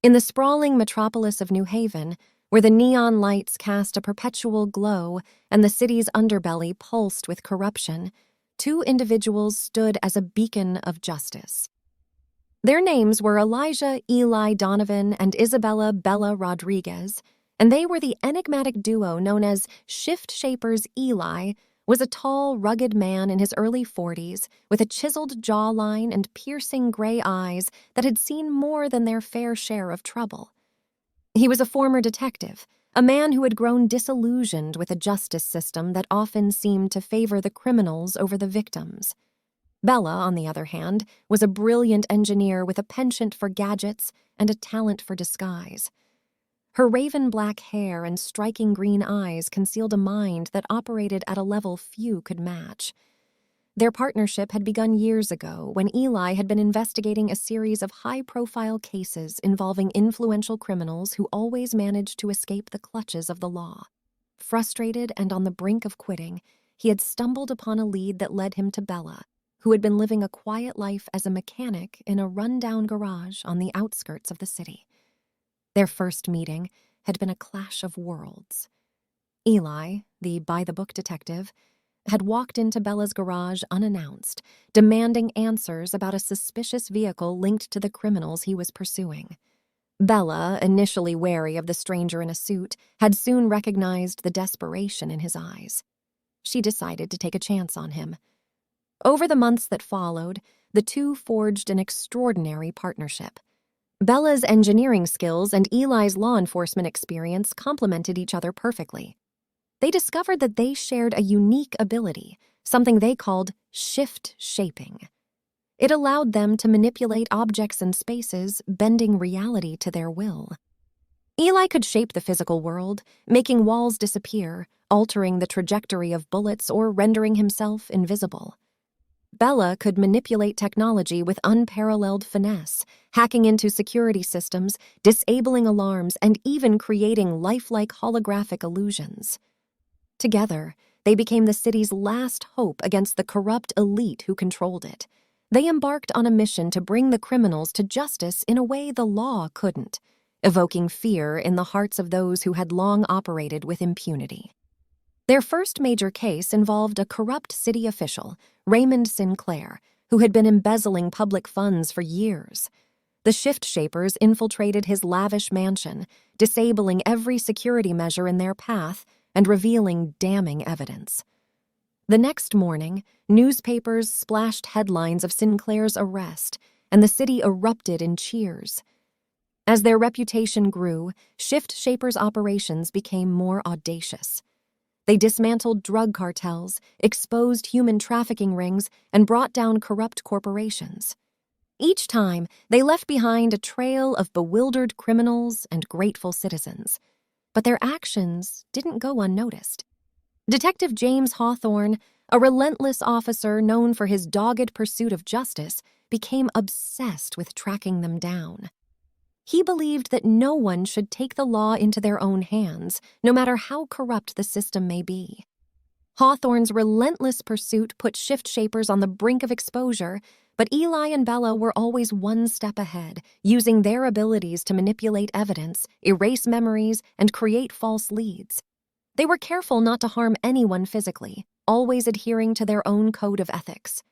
In the sprawling metropolis of New Haven, where the neon lights cast a perpetual glow and the city's underbelly pulsed with corruption, two individuals stood as a beacon of justice. Their names were Elijah Eli Donovan and Isabella Bella Rodriguez, and they were the enigmatic duo known as Shift Shapers. Eli was a tall, rugged man in his early 40s with a chiseled jawline and piercing gray eyes that had seen more than their fair share of trouble. He was a former detective, a man who had grown disillusioned with a justice system that often seemed to favor the criminals over the victims. Bella, on the other hand, was a brilliant engineer with a penchant for gadgets and a talent for disguise. Her raven-black hair and striking green eyes concealed a mind that operated at a level few could match. Their partnership had begun years ago when Eli had been investigating a series of high-profile cases involving influential criminals who always managed to escape the clutches of the law. Frustrated and on the brink of quitting, he had stumbled upon a lead that led him to Bella, who had been living a quiet life as a mechanic in a run-down garage on the outskirts of the city. Their first meeting had been a clash of worlds. Eli, the by-the-book detective, had walked into Bella's garage unannounced, demanding answers about a suspicious vehicle linked to the criminals he was pursuing. Bella, initially wary of the stranger in a suit, had soon recognized the desperation in his eyes. She decided to take a chance on him. Over the months that followed, the two forged an extraordinary partnership. Bella's engineering skills and Eli's law enforcement experience complemented each other perfectly. They discovered that they shared a unique ability, something they called shift shaping. It allowed them to manipulate objects and spaces, bending reality to their will. Eli could shape the physical world, making walls disappear, altering the trajectory of bullets, or rendering himself invisible. Bella could manipulate technology with unparalleled finesse, hacking into security systems, disabling alarms, and even creating lifelike holographic illusions. Together, they became the city's last hope against the corrupt elite who controlled it. They embarked on a mission to bring the criminals to justice in a way the law couldn't, evoking fear in the hearts of those who had long operated with impunity. Their first major case involved a corrupt city official, Raymond Sinclair, who had been embezzling public funds for years. The Shift Shapers infiltrated his lavish mansion, disabling every security measure in their path and revealing damning evidence. The next morning, newspapers splashed headlines of Sinclair's arrest, and the city erupted in cheers. As their reputation grew, Shift Shapers' operations became more audacious. They dismantled drug cartels, exposed human trafficking rings, and brought down corrupt corporations. Each time, they left behind a trail of bewildered criminals and grateful citizens. But their actions didn't go unnoticed. Detective James Hawthorne, a relentless officer known for his dogged pursuit of justice, became obsessed with tracking them down. He believed that no one should take the law into their own hands, no matter how corrupt the system may be. Hawthorne's relentless pursuit put Shift Shapers on the brink of exposure, but Eli and Bella were always one step ahead, using their abilities to manipulate evidence, erase memories, and create false leads. They were careful not to harm anyone physically, always adhering to their own code of ethics.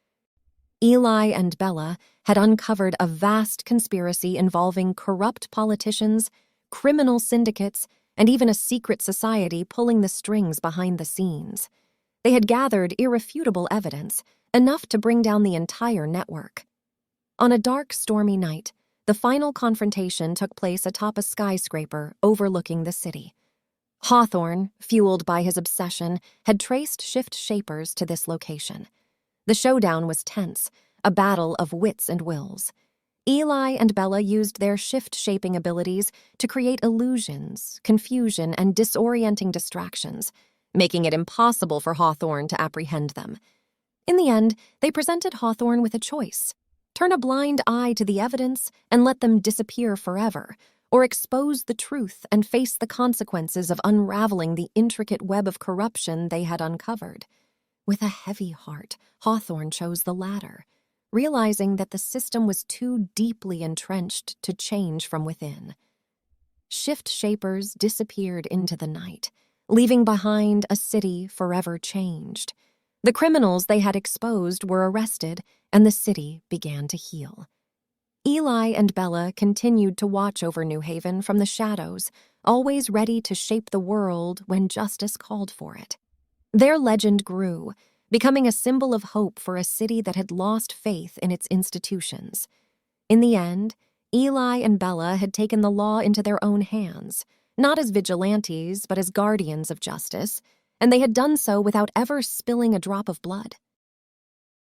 Eli and Bella had uncovered a vast conspiracy involving corrupt politicians, criminal syndicates, and even a secret society pulling the strings behind the scenes. They had gathered irrefutable evidence, enough to bring down the entire network. On a dark, stormy night, the final confrontation took place atop a skyscraper overlooking the city. Hawthorne, fueled by his obsession, had traced Shift Shapers to this location. The showdown was tense, a battle of wits and wills. Eli and Bella used their shift-shaping abilities to create illusions, confusion, and disorienting distractions, making it impossible for Hawthorne to apprehend them. In the end, they presented Hawthorne with a choice: turn a blind eye to the evidence and let them disappear forever, or expose the truth and face the consequences of unraveling the intricate web of corruption they had uncovered. With a heavy heart, Hawthorne chose the latter. realizing that the system was too deeply entrenched to change from within. Shift Shapers disappeared into the night, leaving behind a city forever changed. The criminals they had exposed were arrested, and the city began to heal. Eli and Bella continued to watch over New Haven from the shadows, always ready to shape the world when justice called for it. Their legend grew, becoming a symbol of hope for a city that had lost faith in its institutions. In the end, Eli and Bella had taken the law into their own hands, not as vigilantes but as guardians of justice, and they had done so without ever spilling a drop of blood.